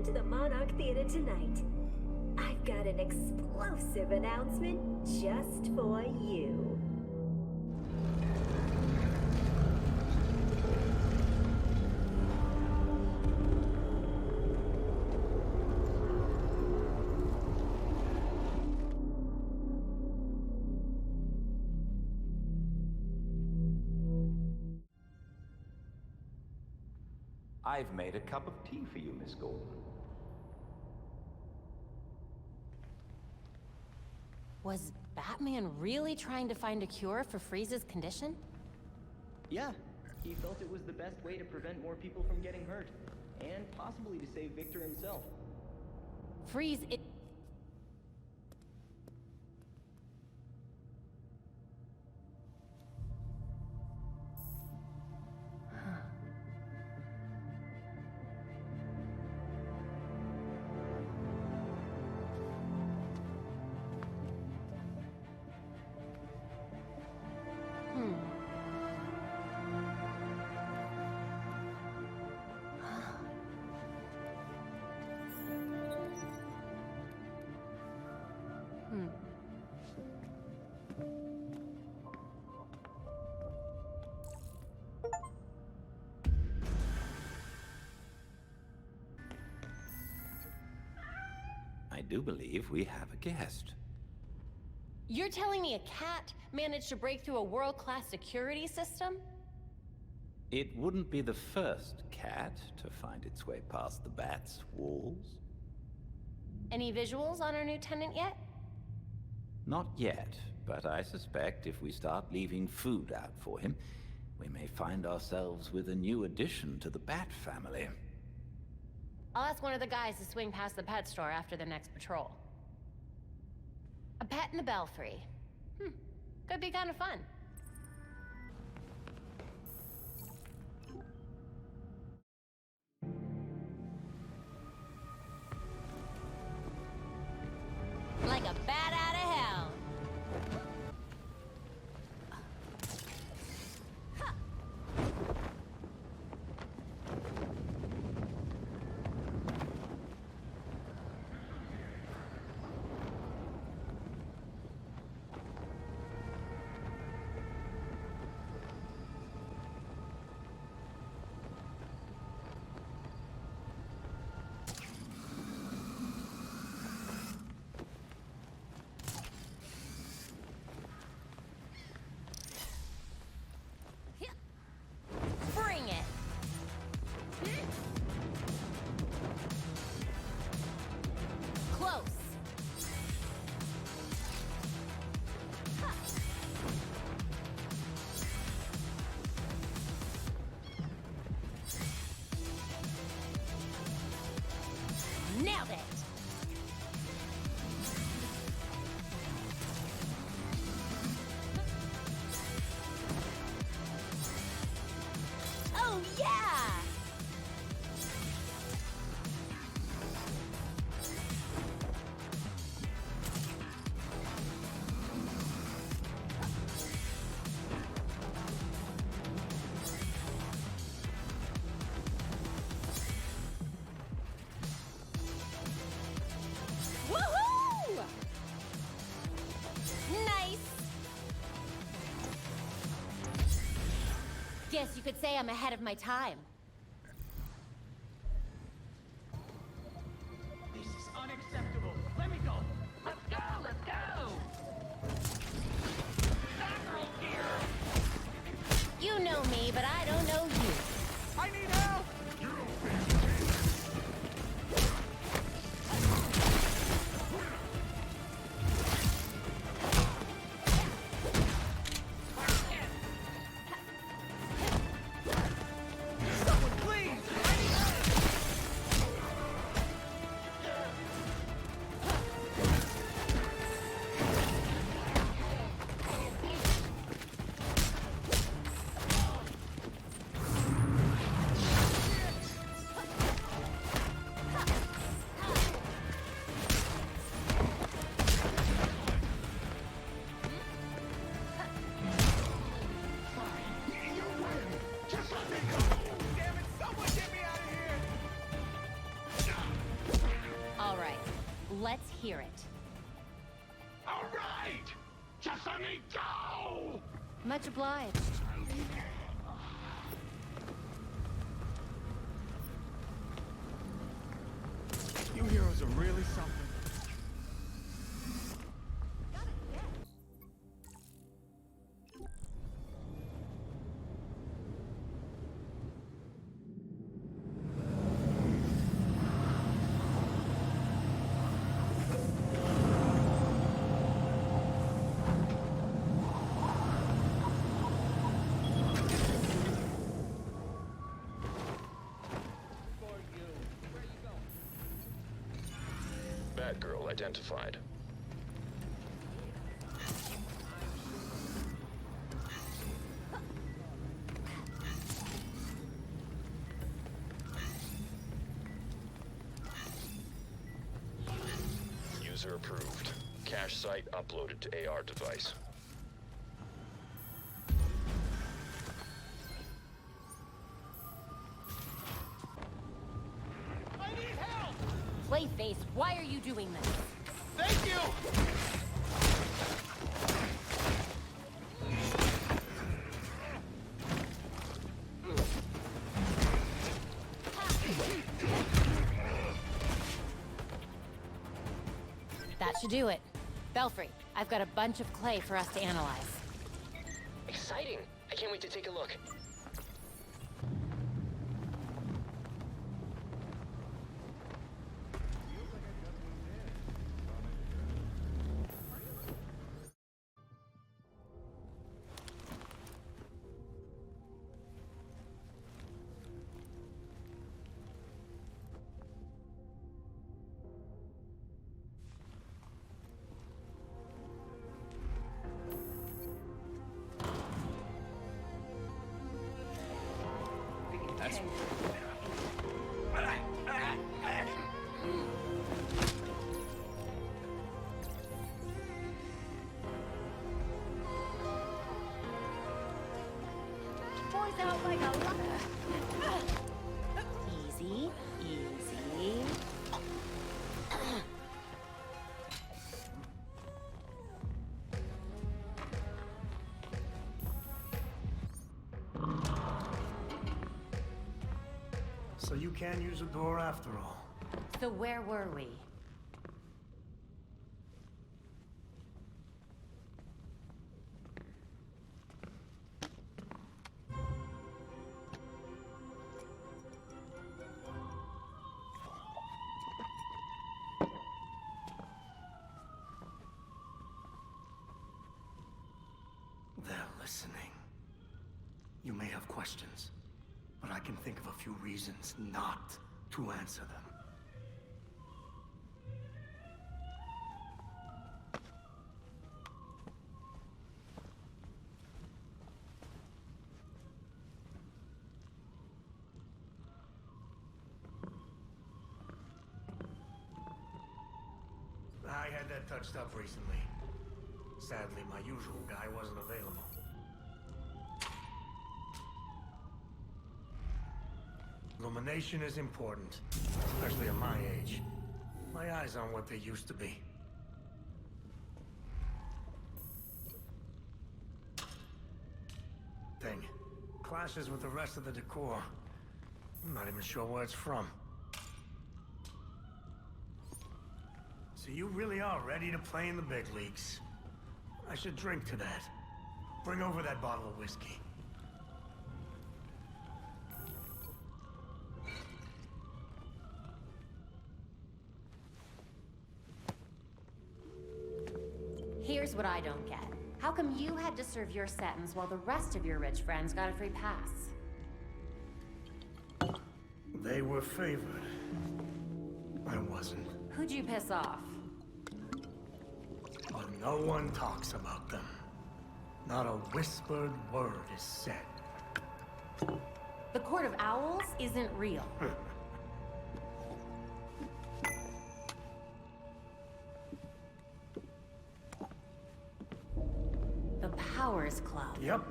to the Monarch Theater tonight. I've got an explosive announcement just for you. I've made a cup of tea for you, Miss Gordon. Was Batman really trying to find a cure for Freeze's condition? Yeah, he felt it was the best way to prevent more people from getting hurt, and possibly to save Victor himself. Freeze, I do believe we have a guest. You're telling me a cat managed to break through a world-class security system? It wouldn't be the first cat to find its way past the bat's walls. Any visuals on our new tenant yet? Not yet, but I suspect if we start leaving food out for him, we may find ourselves with a new addition to the Bat family. I'll ask one of the guys to swing past the pet store after the next patrol. A pet in the belfry. Could be kind of fun. Like a bat out of hell. Bring it. Close. Nailed it. Oh, yeah! Woohoo! Nice! Guess you could say I'm ahead of my time. This is unacceptable. Let me go. Let's go, let's go! Stop here! You know me, but I don't know you. I need help! So hear it. All right! Just let me go! Much obliged. You heroes are really something. Batgirl identified. User approved. Cache site uploaded to AR device. I need help! Clayface, why are you doing this? Thank you! That should do it. Belfry, I've got a bunch of clay for us to analyze. Exciting! I can't wait to take a look. That's... Boys out like a Easy, easy. So you can use a door after all. So where were we? They're listening. You may have questions, but I can think of a few reasons not to answer them. I had that touched up recently. Sadly, my usual guy wasn't available. Illumination is important, especially at my age. My eyes aren't what they used to be. Thing. Clashes with the rest of the decor. I'm not even sure where it's from. So you really are ready to play in the big leagues. I should drink to that. Bring over that bottle of whiskey. Here's what I don't get. How come you had to serve your sentence while the rest of your rich friends got a free pass? They were favored. I wasn't. Who'd you piss off? But no one talks about them. Not a whispered word is said. The Court of Owls isn't real. The Powers Club. Yep.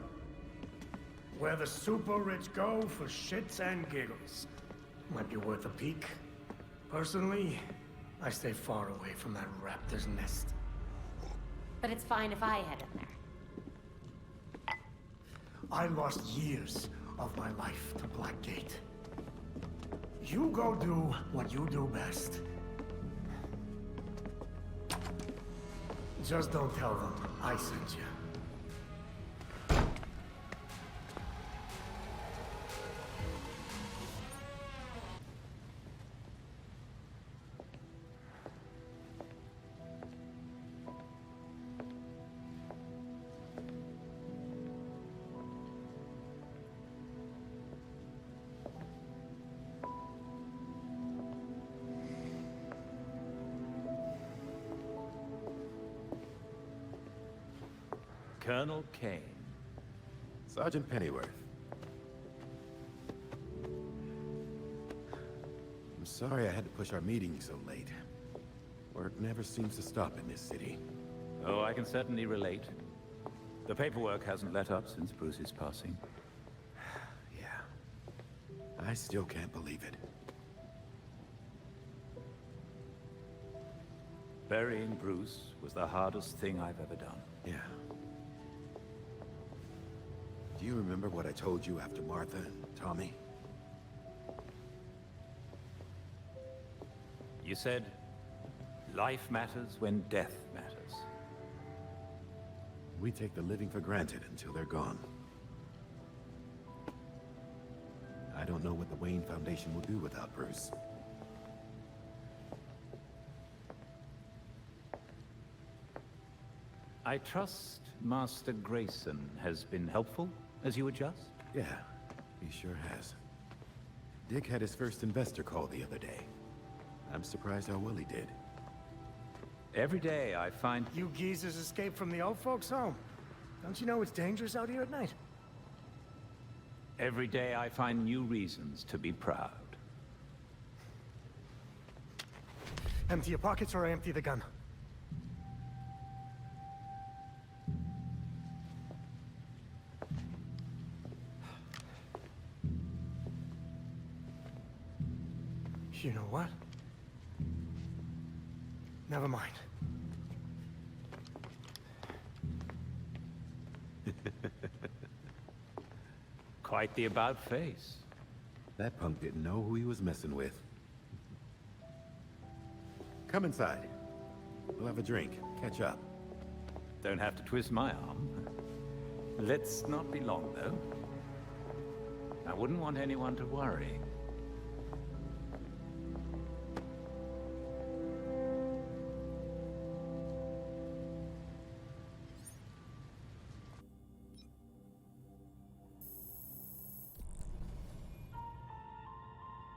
Where the super rich go for shits and giggles. Might be worth a peek. Personally, I stay far away from that raptor's nest. But it's fine if I head in there. I lost years of my life to Blackgate. You go do what you do best. Just don't tell them I sent you. Colonel Kane. Sergeant Pennyworth. I'm sorry I had to push our meeting so late. Work never seems to stop in this city. Oh, I can certainly relate. The paperwork hasn't let up since Bruce's passing. Yeah. I still can't believe it. Burying Bruce was the hardest thing I've ever done. Yeah. Do you remember what I told you after Martha and Tommy? You said, life matters when death matters. We take the living for granted until they're gone. I don't know what the Wayne Foundation will do without Bruce. I trust Master Grayson has been helpful as you adjust? Yeah, he sure has. Dick had his first investor call the other day. I'm surprised how well he did. Every day I find... You geezers escaped from the old folks' home. Don't you know it's dangerous out here at night? Every day I find new reasons to be proud. Empty your pockets or I empty the gun. You know what? Never mind. Quite the about-face. That punk didn't know who he was messing with. Come inside. We'll have a drink, catch up. Don't have to twist my arm. Let's not be long, though. I wouldn't want anyone to worry.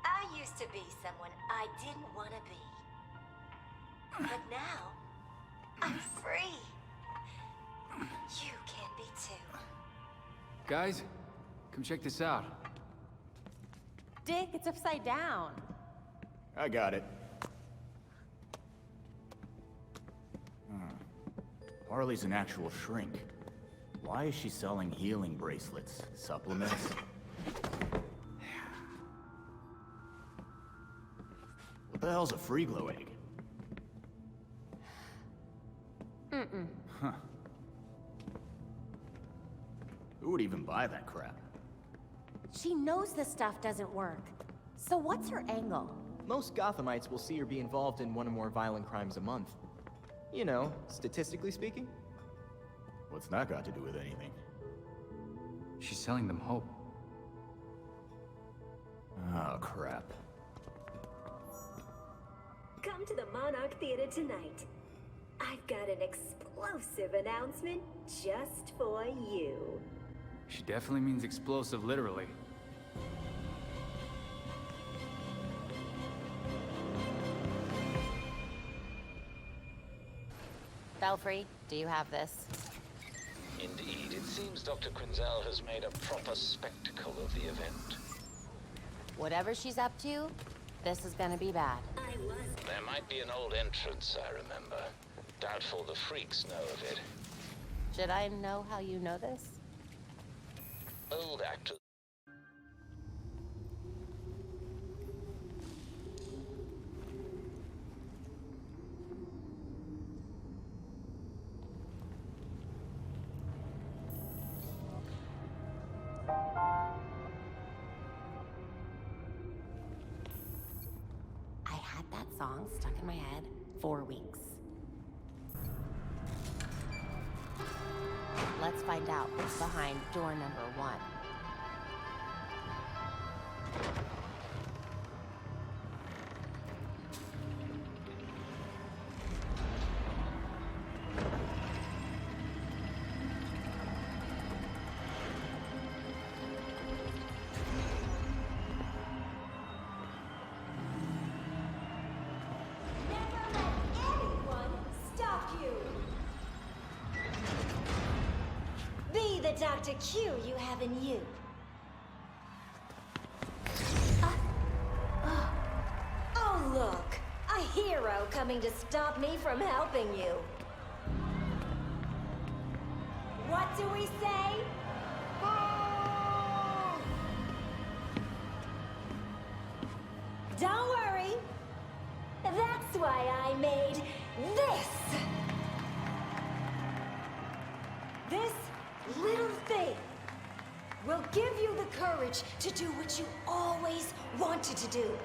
I used to be someone I didn't want to be. But now, I'm free. You can be too. Guys, come check this out. Dick, it's upside down. I got it. Harley's an actual shrink. Why is she selling healing bracelets? Supplements? What the hell's a free glow egg? Huh. Who would even buy that crap? She knows this stuff doesn't work. So what's her angle? Most Gothamites will see her be involved in one or more violent crimes a month. You know, statistically speaking. What's that got to do with anything? She's selling them hope. Oh, crap. Come to the Monarch Theater tonight. I've got an explosive announcement just for you. She definitely means explosive, literally. Belfry, do you have this? Indeed, it seems Dr. Quinzel has made a proper spectacle of the event. Whatever she's up to, this is gonna be bad. There might be an old entrance, I remember. Doubtful the freaks know of it. Should I know how you know this? Old actors. song stuck in my head 4 weeks. Let's find out what's behind door number 1. Dr. Q you have in you. Oh, look. A hero coming to stop me from helping you. What do we say? Don't worry. That's why I made this. This little thing will give you the courage to do what you always wanted to do.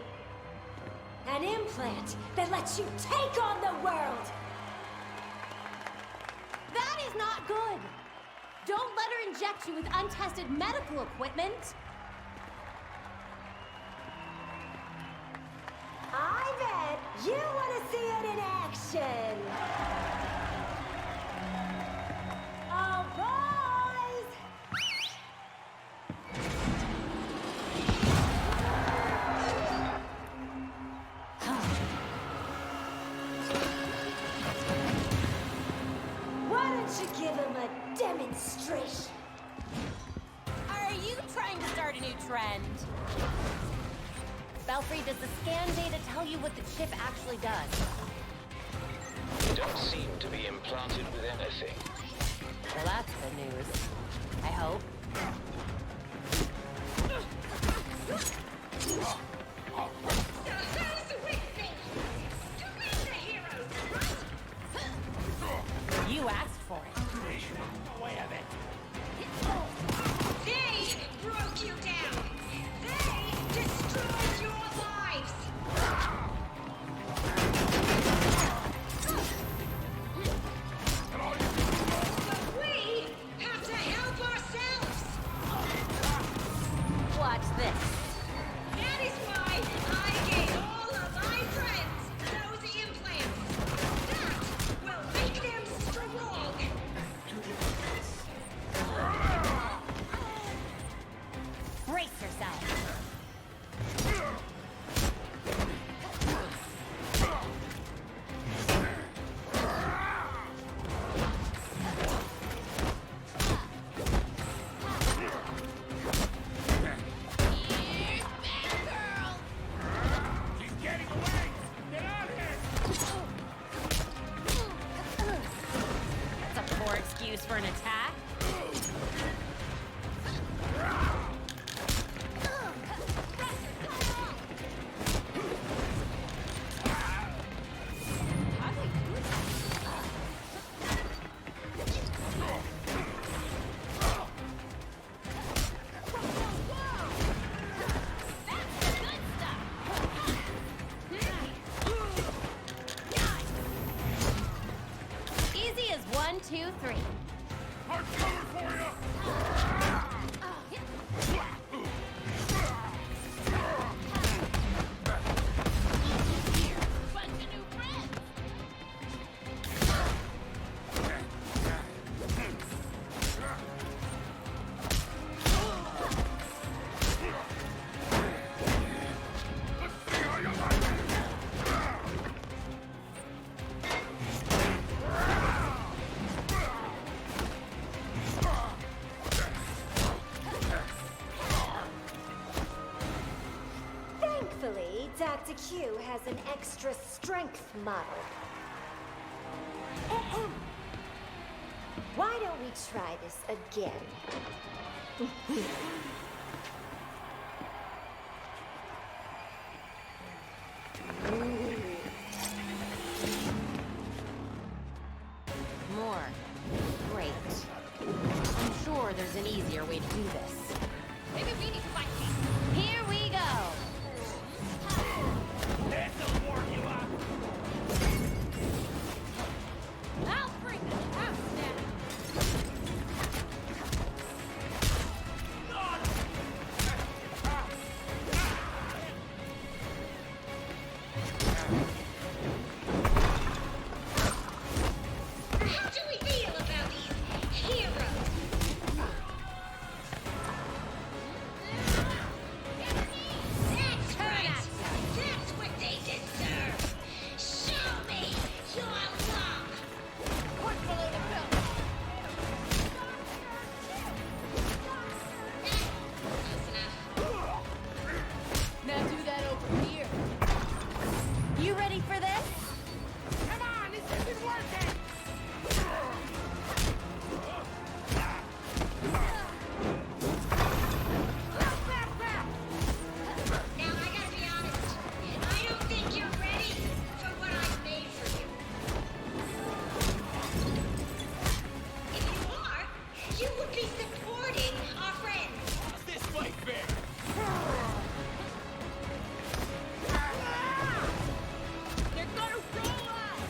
An implant that lets you take on the world. That is not good! Don't let her inject you with untested medical equipment! I bet you want to see it in action! Oh, boys! Why don't you give him a demonstration? Are you trying to start a new trend? Belfry, does the scan data tell you what the chip actually does? You don't seem to be implanted with anything. Well, that's good news. I hope. You asked for it. They broke you down! They destroyed your lives! But we have to help ourselves! Watch this. That is why I gave all of my friends those implants! That will make them strong! Brace yourself. She's getting away! Get out of here! That's a poor excuse for an attack. Easy as 1, 2, 3. Hard cover for you! Bunch of new friends. Let's see how you like it! Thankfully, Dr. Q has an extra strength model. Ahem. Why don't we try this again? More. Great. I'm sure there's an easier way to do this. Maybe we need fighting. Here we go. This'll warm you up! How do we feel about these heroes? That's right! That's what they deserve! Show me your love! Work below the belt. Close enough. Now do that over here. You ready for this? Come on, this isn't working! Now, I gotta be honest. I don't think you're ready for what I've made for you. If you are, you would be supporting our friends. This fight fair! They're gonna roll us!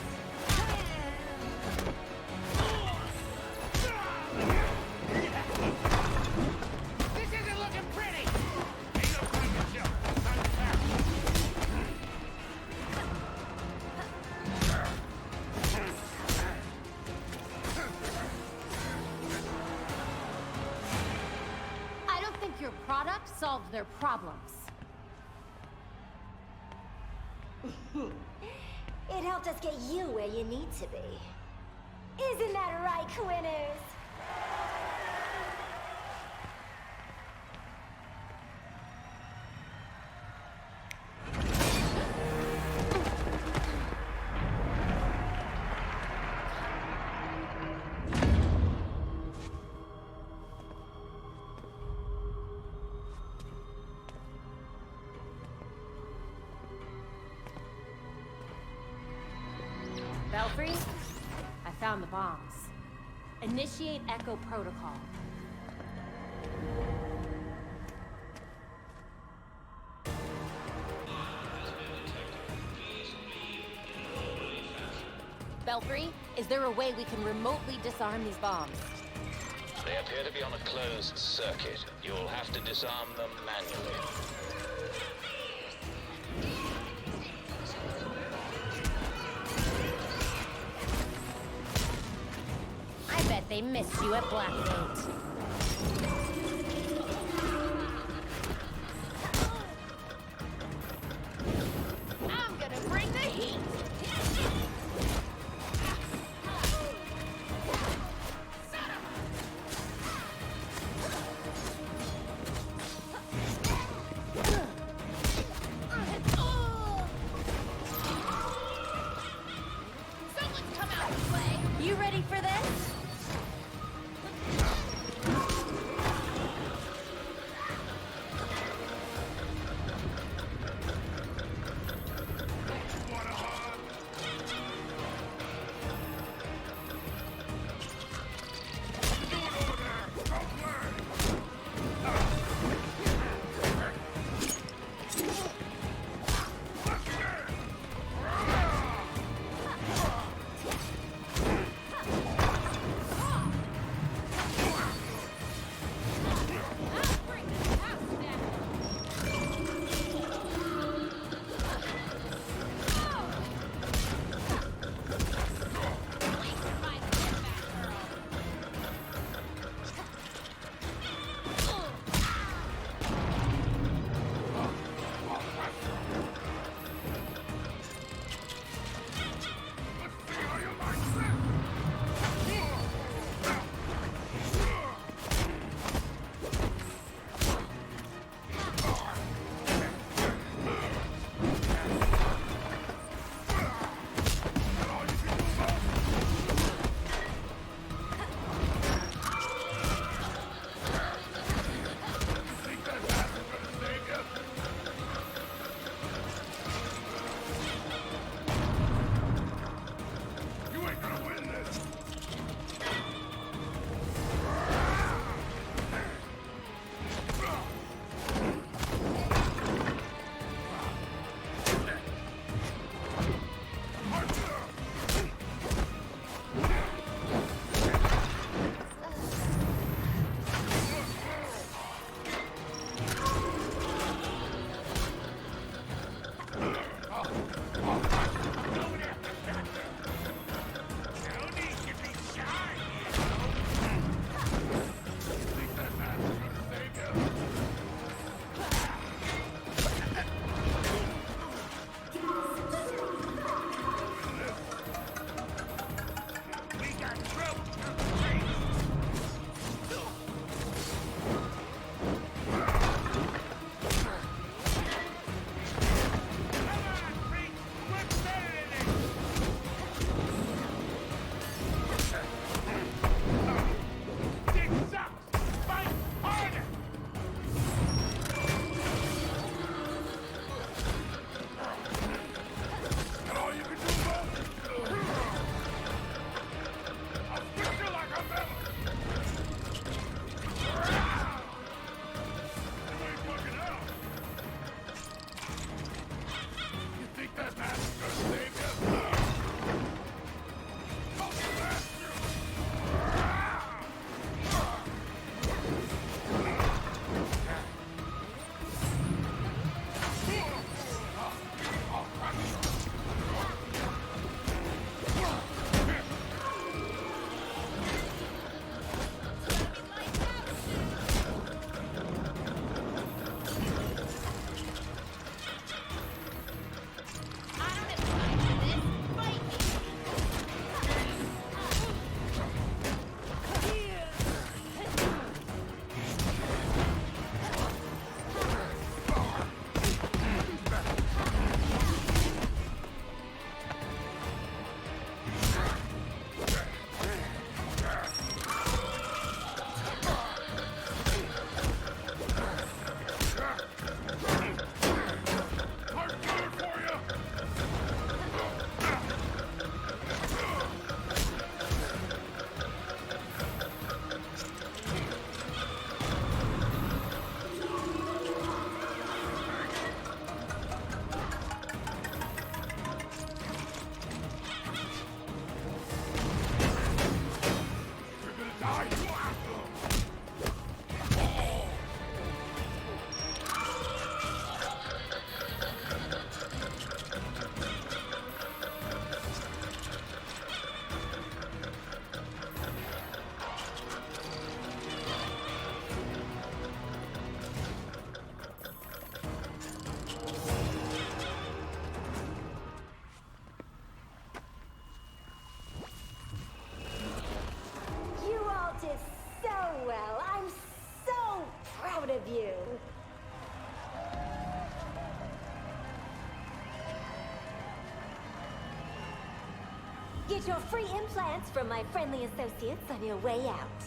This isn't looking pretty! Ain't no time to chill. Time to pass. I don't think your product solved their problems. It helped us get you where you need to be. Isn't that right, Quinners? Belfry, I found the bombs. Initiate Echo Protocol. Belfry, is there a way we can remotely disarm these bombs? They appear to be on a closed circuit. You'll have to disarm them manually. I bet they missed you at Blackgate. I'm gonna bring the heat! Someone's come out to play! You ready for this? Get your free implants from my friendly associates on your way out.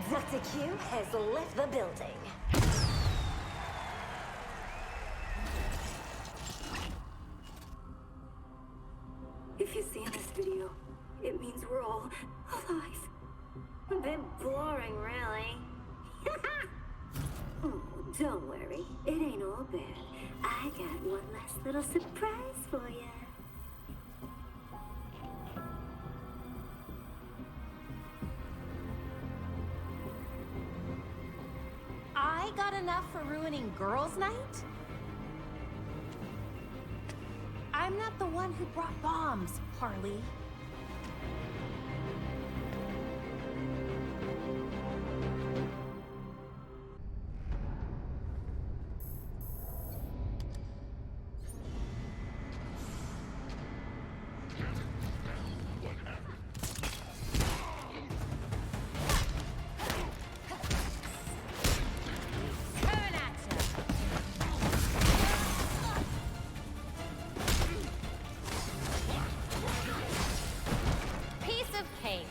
Dr. Q has left the building. If you see this video, it means we're all alive. A bit boring, really. Oh, don't worry. It ain't all bad. I got one last little surprise for you. I got enough for ruining girls' night? I'm not the one who brought bombs, Harley. Coming at ya. Piece of cake.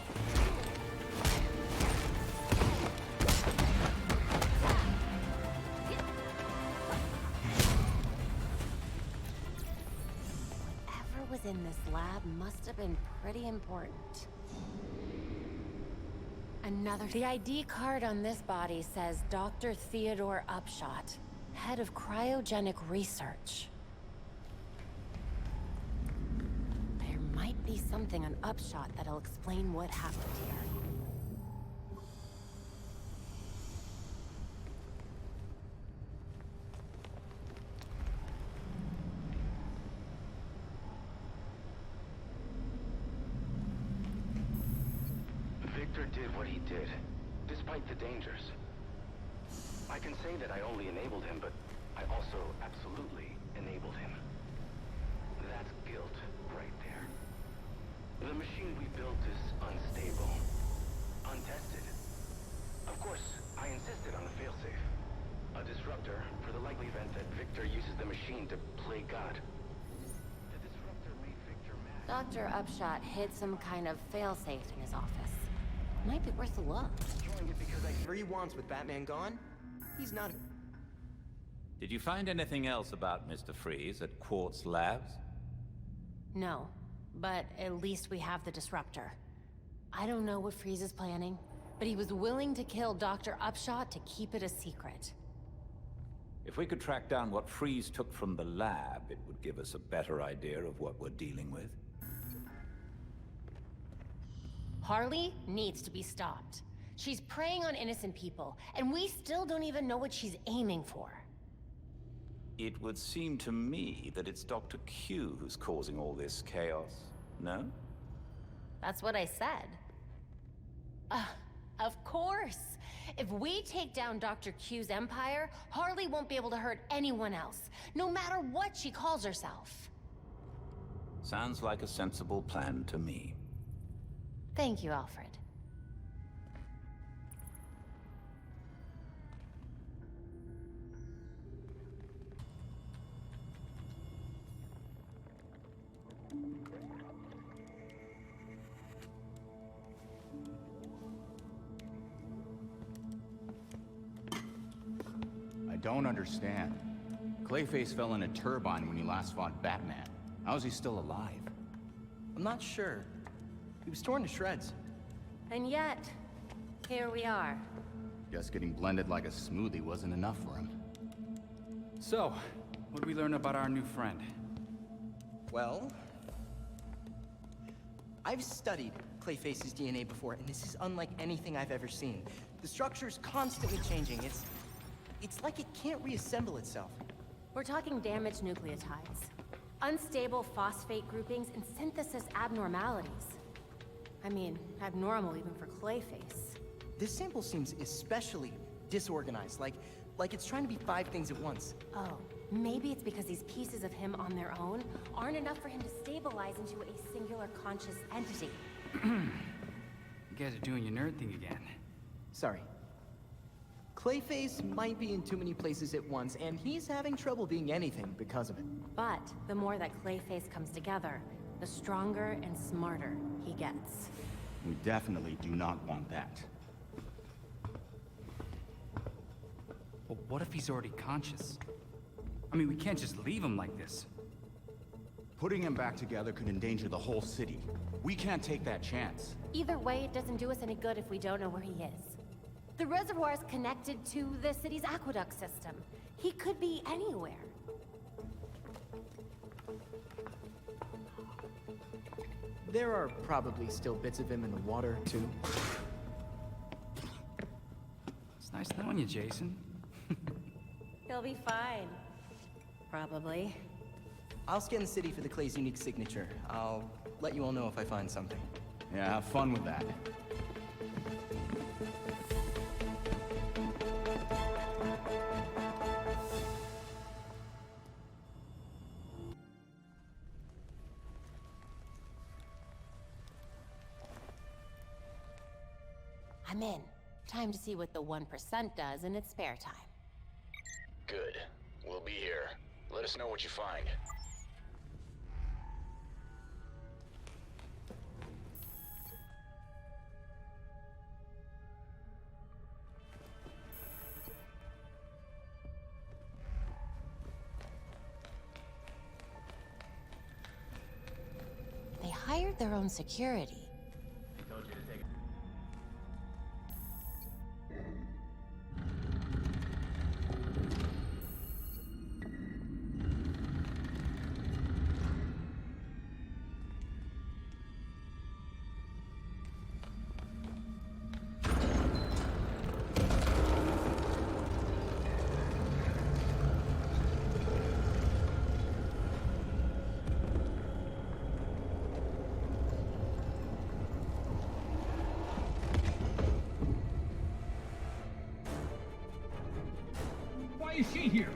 Whatever was in this lab must have been pretty important. The ID card on this body says Dr. Theodore Upshot, head of cryogenic research. There might be something on Upshot that'll explain what happened here. Victor did what he did, despite the dangers. I can say that I only enabled him, but I also absolutely enabled him. That's guilt right there. The machine we built is unstable, untested. Of course, I insisted on a failsafe. A disruptor for the likely event that Victor uses the machine to play God. The disruptor made Victor mad. Dr. Upshot hid some kind of failsafe in his office. Might be worth a look. Destroying it because I 3 wands with Batman gone? He's not... Did you find anything else about Mr. Freeze at Quartz Labs? No, but at least we have the disruptor. I don't know what Freeze is planning, but he was willing to kill Dr. Upshot to keep it a secret. If we could track down what Freeze took from the lab, it would give us a better idea of what we're dealing with. Harley needs to be stopped. She's preying on innocent people, and we still don't even know what she's aiming for. It would seem to me that it's Dr. Q who's causing all this chaos, no? That's what I said. Of course! If we take down Dr. Q's empire, Harley won't be able to hurt anyone else, no matter what she calls herself. Sounds like a sensible plan to me. Thank you, Alfred. I don't understand. Clayface fell in a turbine when he last fought Batman. How is he still alive? I'm not sure. He was torn to shreds. And yet, here we are. Guess getting blended like a smoothie wasn't enough for him. So, what did we learn about our new friend? Well... I've studied Clayface's DNA before, and this is unlike anything I've ever seen. The structure's constantly changing. It's like it can't reassemble itself. We're talking damaged nucleotides, unstable phosphate groupings, and synthesis abnormalities. I mean, abnormal even for Clayface. This sample seems especially disorganized, like it's trying to be 5 things at once. Oh, maybe it's because these pieces of him on their own aren't enough for him to stabilize into a singular conscious entity. You guys are doing your nerd thing again. Sorry. Clayface might be in too many places at once, and he's having trouble being anything because of it. But the more that Clayface comes together, the stronger and smarter he gets. We definitely do not want that. Well, what if he's already conscious? I mean, we can't just leave him like this. Putting him back together could endanger the whole city. We can't take that chance. Either way, it doesn't do us any good if we don't know where he is. The reservoir is connected to the city's aqueduct system. He could be anywhere. There are probably still bits of him in the water, too. It's nice knowing you, Jason. He'll be fine. Probably. I'll scan the city for the Clay's unique signature. I'll let you all know if I find something. Yeah, have fun with that. I'm in. Time to see what the 1% does in its spare time. Good. We'll be here. Let us know what you find. They hired their own security. Why is she here?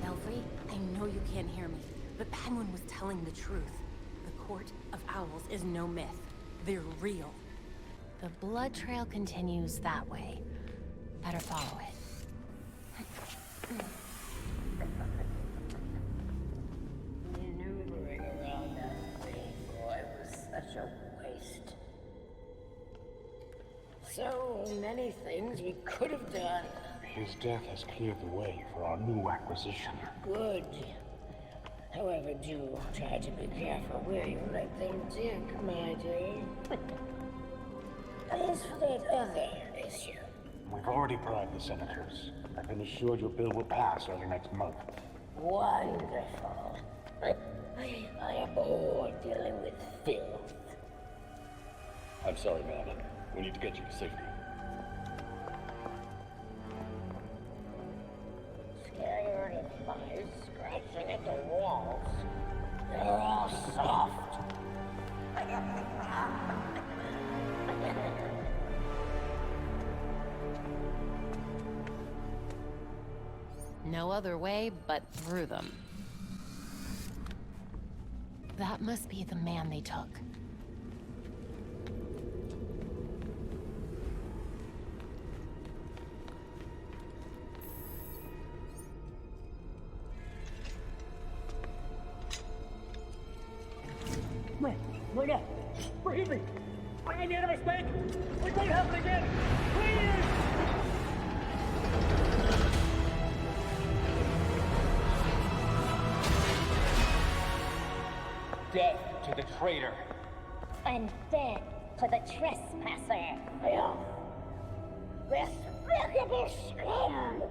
Belfry, I know you can't hear me, but Penguin was telling the truth. The Court of Owls is no myth. They're real. The blood trail continues that way. Better follow it. Maneuvering around that thing, boy, was such a waste. So many things we could have done. His death has cleared the way for our new acquisition. Good. However, do try to be careful where you let them dig, my dear. As for that other issue, We've already bribed the senators. I've been assured your bill will pass early next month. wonderful. I abhor dealing with filth. I'm sorry, ma'am. We need to get you to safety. Scared of flies scratching at the walls. They're all soft. No other way but through them. That must be the man they took. Wait up! Forgive me! I made a mistake! It won't happen again! Please! Death to the traitor! And dead to the trespasser. Filth. Despicable scum!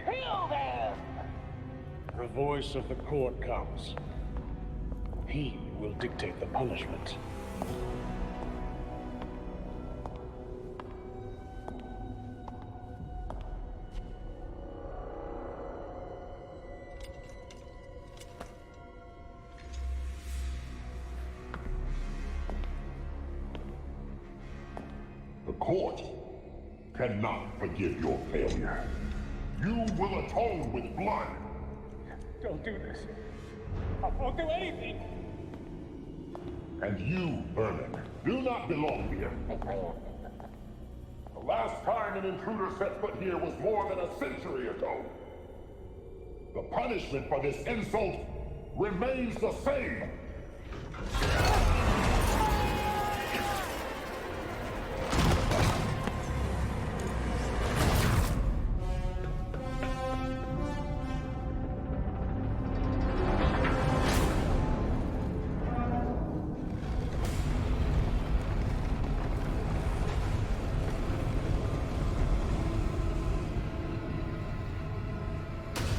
Kill them! The voice of the court comes. He will dictate the punishment. court cannot forgive your failure. You will atone with blood. Don't do this. I won't do anything. And you, Vernon, do not belong here. The last time an intruder set foot here was more than a century ago. The punishment for this insult remains the same.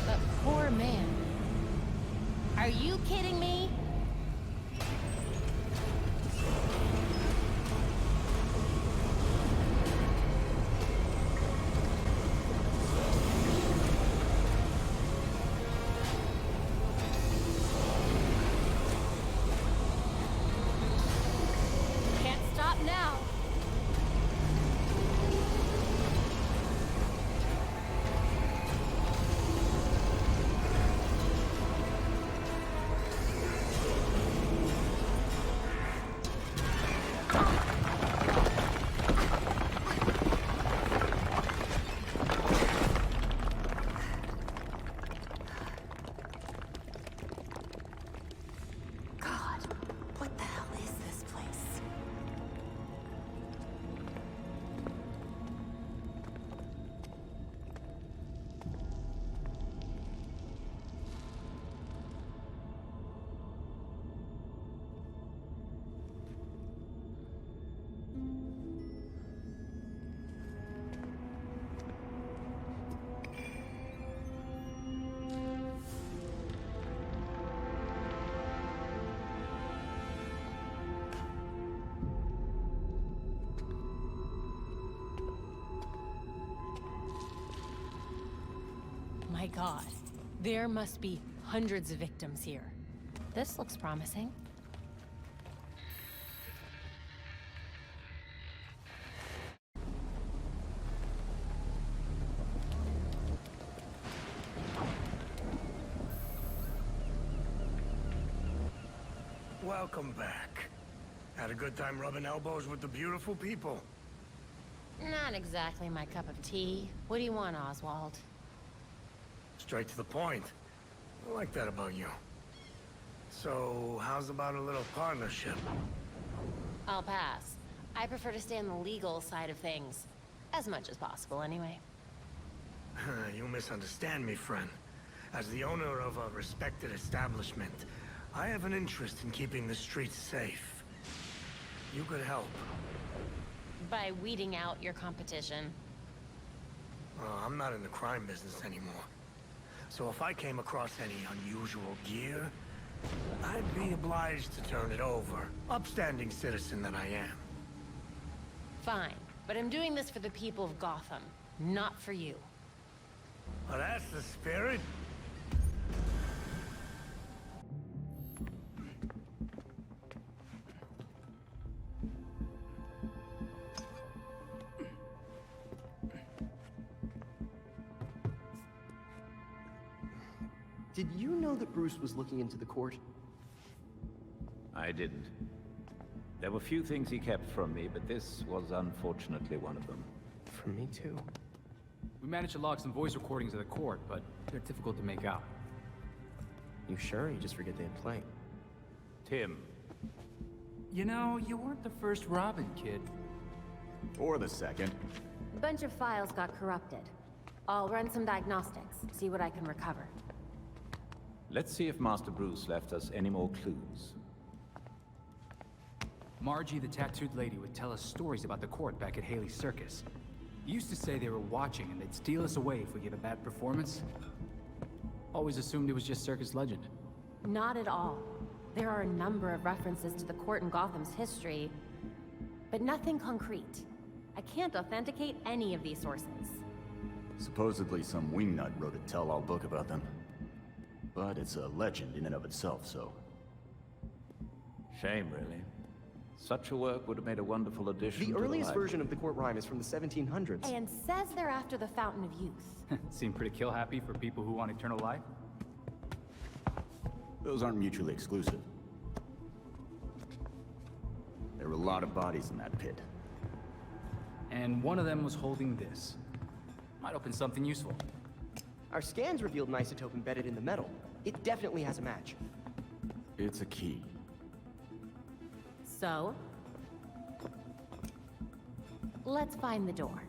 But poor man. Are you kidding me? Can't stop now. God, what the hell is this place? My God, there must be hundreds of victims here. This looks promising. Welcome back. Had a good time rubbing elbows with the beautiful people. Not exactly my cup of tea. What do you want, Oswald? Straight to the point. I like that about you. So, how's about a little partnership? I'll pass. I prefer to stay on the legal side of things. As much as possible, anyway. You misunderstand me, friend. As the owner of a respected establishment, I have an interest in keeping the streets safe. You could help. By weeding out your competition. I'm not in the crime business anymore. So if I came across any unusual gear, I'd be obliged to turn it over. Upstanding citizen that I am. Fine, but I'm doing this for the people of Gotham, not for you. Well, that's the spirit. Did you know that Bruce was looking into the court? I didn't. There were few things he kept from me, but this was unfortunately one of them. From me too. We managed to log some voice recordings of the court, but they're difficult to make out. You sure? You just forget they had playing. Tim. You know, you weren't the first Robin, kid. Or the second. A bunch of files got corrupted. I'll run some diagnostics, see what I can recover. Let's see if Master Bruce left us any more clues. Margie, the tattooed lady, would tell us stories about the court back at Haley's Circus. Used to say they were watching and they'd steal us away if we gave a bad performance. Always assumed it was just circus legend. Not at all. There are a number of references to the court in Gotham's history, but nothing concrete. I can't authenticate any of these sources. Supposedly some wingnut wrote a tell-all book about them. But it's a legend in and of itself, so... Shame, really. Such a work would have made a wonderful addition The to earliest library. version of the court rhyme is from the 1700s. And says they're after the Fountain of Youth. Seem pretty kill-happy for people who want eternal life? Those aren't mutually exclusive. There were a lot of bodies in that pit. And one of them was holding this. Might open something useful. Our scans revealed an isotope embedded in the metal. It definitely has a match. It's a key. So? Let's find the door.